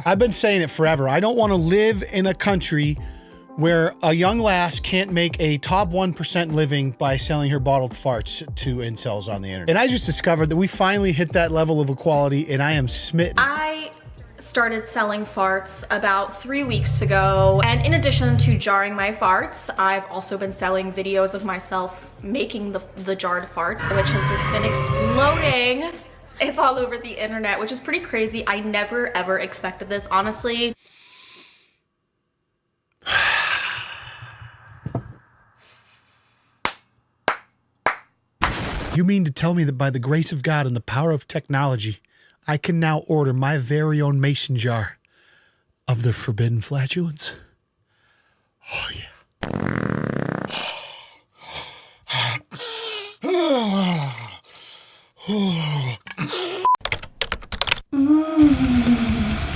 I've been saying it forever. I don't want to live in a country where a young lass can't make a top 1% living by selling her bottled farts to incels on the internet. And I just discovered that we finally hit that level of equality, and I am smitten. I started selling farts about 3 weeks ago, and in addition to jarring my farts, I've also been selling videos of myself making the jarred farts, which has just been exploding. It's all over the internet, which is pretty crazy. I never ever expected this, honestly. You mean to tell me that by the grace of God and the power of technology, I can now order my very own mason jar of the forbidden flatulence? Oh, yeah.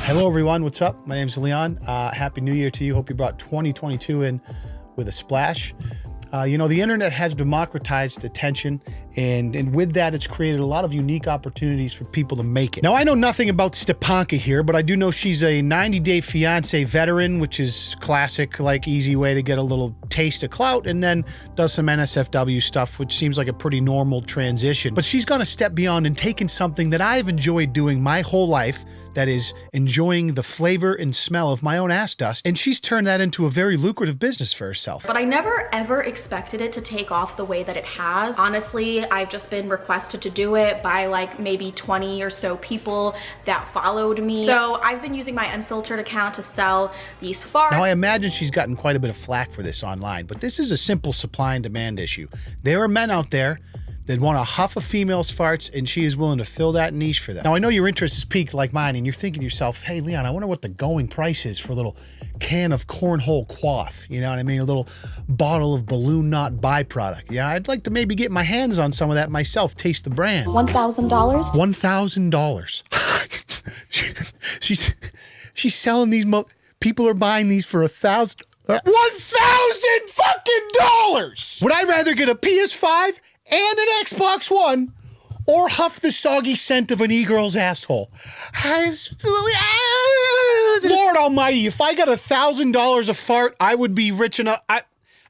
Hello, everyone. What's up? My name's Leon. Happy New Year to you. Hope you brought 2022 in with a splash. You know, the internet has democratized attention, and with that, it's created a lot of unique opportunities for people to make it. Now, I know nothing about Stepanka here, but I do know she's a 90-day fiance veteran, which is classic, like, easy way to get a little taste of clout, and then does some NSFW stuff, which seems like a pretty normal transition. But she's gone a step beyond and taken something that I've enjoyed doing my whole life, that is enjoying the flavor and smell of my own ass dust, and she's turned that into a very lucrative business for herself. But I never ever expected it to take off the way that it has. Honestly, I've just been requested to do it by like maybe 20 or so people that followed me. So I've been using my unfiltered account to sell these farts. Now, I imagine she's gotten quite a bit of flack for this online, but this is a simple supply and demand issue. There are men out there that want to huff a female's farts, and she is willing to fill that niche for them. Now, I know your interest is piqued like mine, and you're thinking to yourself, hey, Leon, I wonder what the going price is for a little can of cornhole quaff. You know what I mean? A little bottle of balloon knot byproduct. Yeah, I'd like to maybe get my hands on some of that myself, taste the brand. $1,000? $1,000. She's selling these, people are buying these for $1,000 fucking dollars! Would I rather get a PS5 and an Xbox One, or huff the soggy scent of an e-girl's asshole? Lord almighty, if I got $1,000 a fart, I would be rich enough. I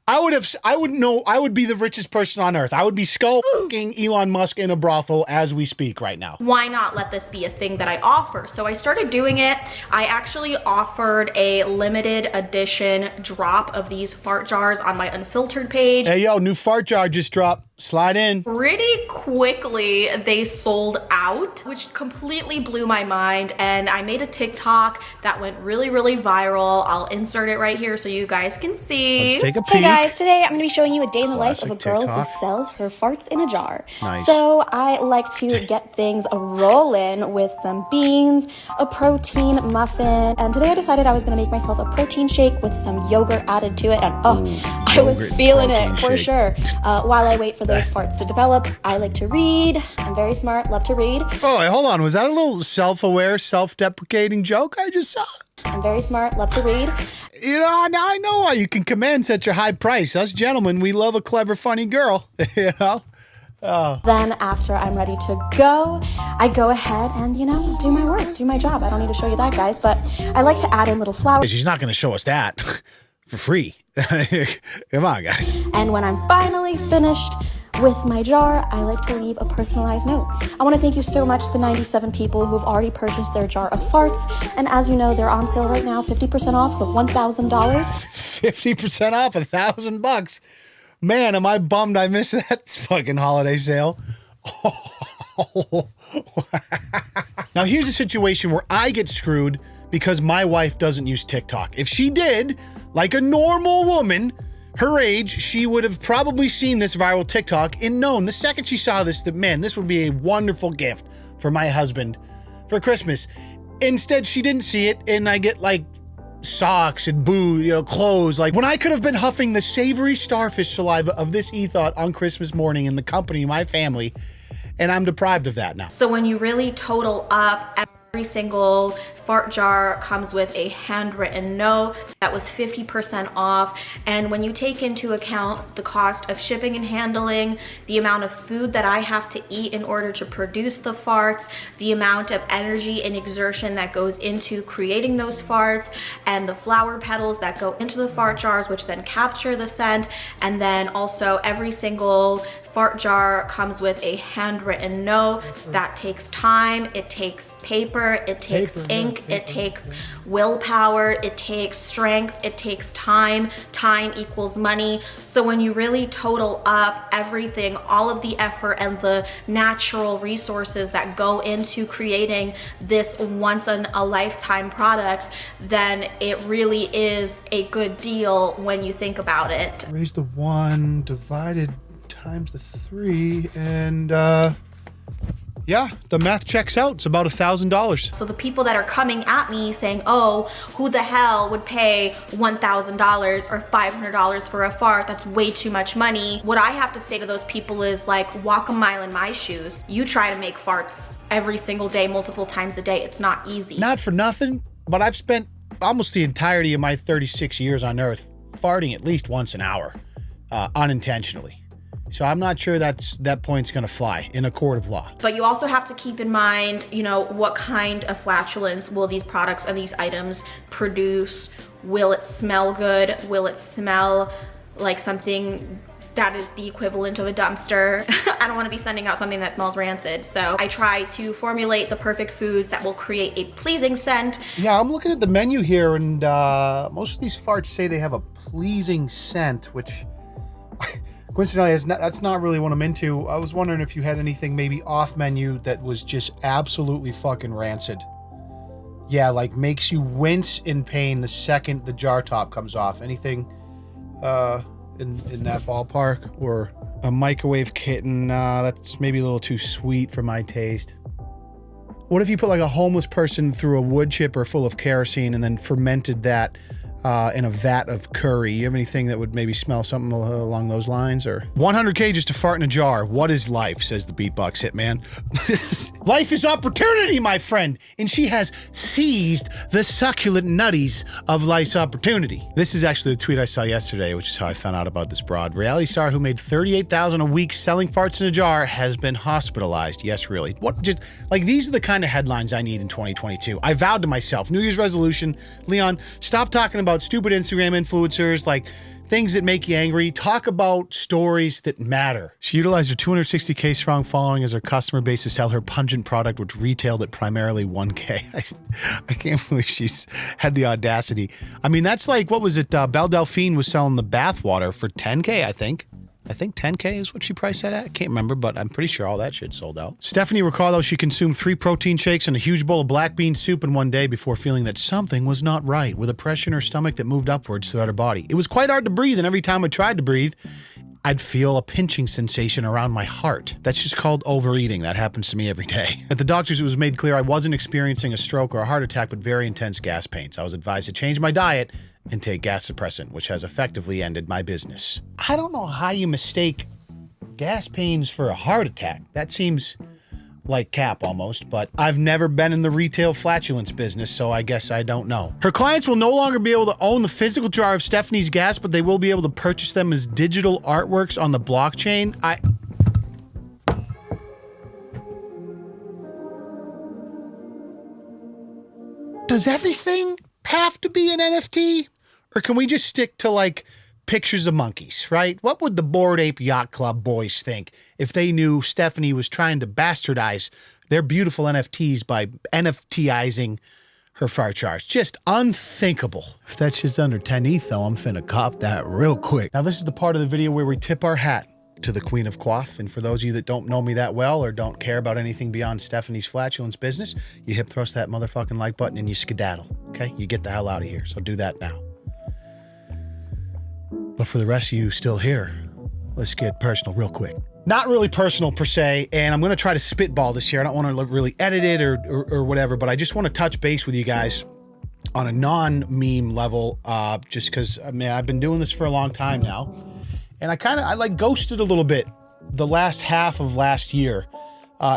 would be the richest person on earth. I would be skulking Elon Musk in a brothel as we speak right now. Why not let this be a thing that I offer? So I started doing it. I actually offered a limited edition drop of these fart jars on my unfiltered page. Hey, yo, new fart jar just dropped. Slide in. Pretty quickly, they sold out, which completely blew my mind. And I made a TikTok that went really, really viral. I'll insert it right here so you guys can see. Let's take a peek. Hey guys, today I'm going to be showing you a day in the life of a girl TikTok. who sells her farts in a jar. Nice. So I like to get things rolling with some beans, a protein muffin, and today I decided I was going to make myself a protein shake with some yogurt added to it, and I was feeling it for sure. While I wait for those farts to develop, I like to read. I'm very smart, love to read. Oh, wait, hold on. Was that a little self-aware, self-deprecating joke I just saw? I'm very smart, love to read. You know, now I know why you can command such a high price. Us gentlemen, we love a clever, funny girl, you know? Oh. Then after I'm ready to go, I go ahead and, you know, do my work, do my job. I don't need to show you that, guys, but I like to add in little flowers. She's not going to show us that for free. Come on, guys. And when I'm finally finished with my jar, I like to leave a personalized note. I want to thank you so much to the 97 people who've already purchased their jar of farts. And as you know, they're on sale right now, 50% off of $1,000. 50% off, $1,000. Man, am I bummed I missed that fucking holiday sale. Now, here's a situation where I get screwed because my wife doesn't use TikTok. If she did, like a normal woman her age, she would have probably seen this viral TikTok and known the second she saw this that, man, this would be a wonderful gift for my husband for Christmas. Instead, she didn't see it, and I get like socks and clothes. Like, when I could have been huffing the savory starfish saliva of this ethot on Christmas morning in the company of my family, and I'm deprived of that now. So when you really total up every single fart jar comes with a handwritten note that was 50% off. And when you take into account the cost of shipping and handling, the amount of food that I have to eat in order to produce the farts, the amount of energy and exertion that goes into creating those farts, and the flower petals that go into the fart jars, which then capture the scent, and then also every single fart jar comes with a handwritten note. That takes time, it takes paper, it takes ink, it takes willpower, it takes strength, it takes time. Time equals money. So when you really total up everything, all of the effort and the natural resources that go into creating this once in a lifetime product, then it really is a good deal when you think about it. Raise the 1 divided times the 3, and yeah, the math checks out. It's about $1,000. So the people that are coming at me saying, oh, who the hell would pay $1,000 or $500 for a fart? That's way too much money. What I have to say to those people is like, walk a mile in my shoes. You try to make farts every single day, multiple times a day. It's not easy. Not for nothing, but I've spent almost the entirety of my 36 years on Earth farting at least once an hour, unintentionally. So I'm not sure that point's gonna fly in a court of law. But you also have to keep in mind, you know, what kind of flatulence will these products and these items produce? Will it smell good? Will it smell like something that is the equivalent of a dumpster? I don't want to be sending out something that smells rancid. So I try to formulate the perfect foods that will create a pleasing scent. Yeah, I'm looking at the menu here, and most of these farts say they have a pleasing scent, which coincidentally, that's not really what I'm into. I was wondering if you had anything maybe off menu that was just absolutely fucking rancid. Yeah, like makes you wince in pain the second the jar top comes off. Anything in that ballpark? Or a microwave kitten, that's maybe a little too sweet for my taste. What if you put like a homeless person through a wood chipper full of kerosene and then fermented that in a vat of curry? You have anything that would maybe smell something along those lines? Or 100K just to fart in a jar. What is life, says the beatbox hitman. Life is opportunity, my friend, and she has seized the succulent nutties of life's opportunity. This is actually the tweet I saw yesterday, which is how I found out about this broad. Reality star who made $38,000 a week selling farts in a jar has been hospitalized. Yes, really. What? Just like, these are the kind of headlines I need in 2022. I vowed to myself, New Year's resolution, Leon, stop talking about stupid Instagram influencers, like things that make you angry. Talk about stories that matter. She utilized her 260K strong following as her customer base to sell her pungent product, which retailed at primarily $1K. I can't believe she's had the audacity. I mean, that's like, what was it? Belle Delphine was selling the bath water for $10K, I think. I think 10K is what she priced that at. I can't remember, but I'm pretty sure all that shit sold out. Stephanie Ricardo, she consumed 3 protein shakes and a huge bowl of black bean soup in one day before feeling that something was not right, with a pressure in her stomach that moved upwards throughout her body. It was quite hard to breathe, and every time I tried to breathe, I'd feel a pinching sensation around my heart. That's just called overeating. That happens to me every day. At the doctors, it was made clear I wasn't experiencing a stroke or a heart attack, but very intense gas pains. I was advised to change my diet and take gas suppressant, which has effectively ended my business. I don't know how you mistake gas pains for a heart attack. That seems like cap almost, but I've never been in the retail flatulence business, so I guess I don't know. Her clients will no longer be able to own the physical jar of Stephanie's gas, but they will be able to purchase them as digital artworks on the blockchain. Does everything have to be an NFT? Or can we just stick to like pictures of monkeys, right? What would the Bored Ape Yacht Club boys think if they knew Stephanie was trying to bastardize their beautiful NFTs by NFTizing her fart jars? Just unthinkable. If that shit's under 10 ETH though, I'm finna cop that real quick. Now this is the part of the video where we tip our hat to the Queen of Quaff. And for those of you that don't know me that well or don't care about anything beyond Stephanie's flatulence business, you hip thrust that motherfucking like button and you skedaddle, okay? You get the hell out of here, so do that now. But for the rest of you still here, let's get personal real quick. Not really personal per se, and I'm gonna try to spitball this here. I don't wanna really edit it or whatever, but I just wanna touch base with you guys on a non-meme level, just because, I mean, I've been doing this for a long time now. And I like ghosted a little bit the last half of last year.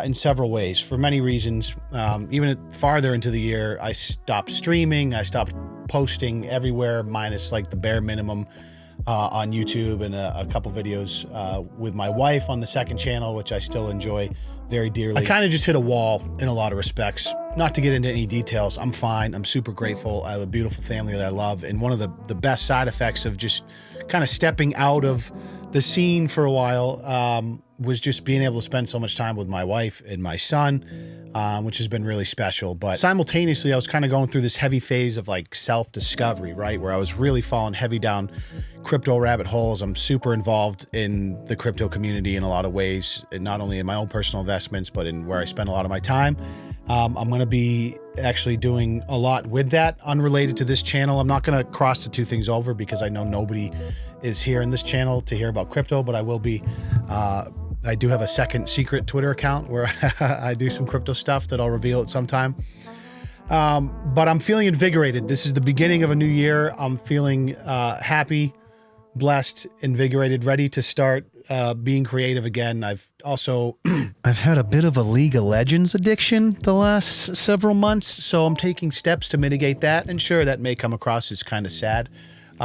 in several ways for many reasons. Even farther into the year, I stopped streaming. I stopped posting everywhere, minus like the bare minimum on YouTube and a couple videos with my wife on the second channel, which I still enjoy very dearly. I kind of just hit a wall in a lot of respects. Not to get into any details, I'm fine. I'm super grateful. I have a beautiful family that I love. And one of the best side effects of just kind of stepping out of the scene for a while was just being able to spend so much time with my wife and my son, which has been really special. But simultaneously, I was kind of going through this heavy phase of like self-discovery, right? Where I was really falling heavy down crypto rabbit holes. I'm super involved in the crypto community in a lot of ways, and not only in my own personal investments, but in where I spend a lot of my time. I'm going to be actually doing a lot with that unrelated to this channel. I'm not going to cross the two things over because I know nobody is here in this channel to hear about crypto, but I will be. I do have a second secret Twitter account where I do some crypto stuff that I'll reveal at some time. But I'm feeling invigorated. This is the beginning of a new year. I'm feeling happy, blessed, invigorated, ready to start being creative again. I've also I've had a bit of a League of Legends addiction the last several months, so I'm taking steps to mitigate that. And sure, that may come across as kind of sad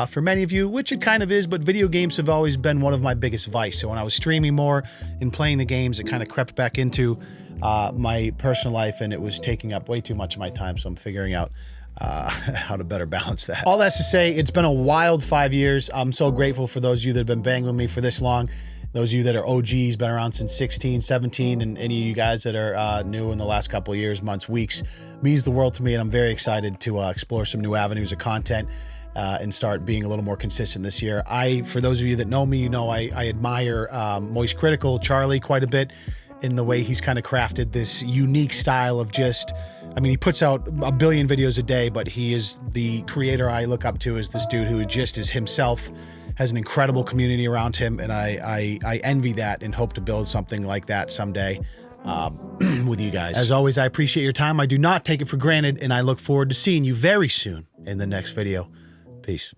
for many of you, which it kind of is, but video games have always been one of my biggest vices. So when I was streaming more and playing the games, it kind of crept back into my personal life, and it was taking up way too much of my time. So I'm figuring out how to better balance that. All that's to say, it's been a wild 5 years. I'm so grateful for those of you that have been banging with me for this long. Those of you that are OGs, been around since 16, 17, and any of you guys that are new in the last couple of years, months, weeks, means the world to me, and I'm very excited to explore some new avenues of content and start being a little more consistent this year. For those of you that know me, you know I admire Moist Critical, Charlie, quite a bit in the way he's kind of crafted this unique style of just, I mean, he puts out a billion videos a day, but he is the creator I look up to as this dude who just is himself, has an incredible community around him, and I envy that and hope to build something like that someday with you guys. As always, I appreciate your time. I do not take it for granted, and I look forward to seeing you very soon in the next video. Peace.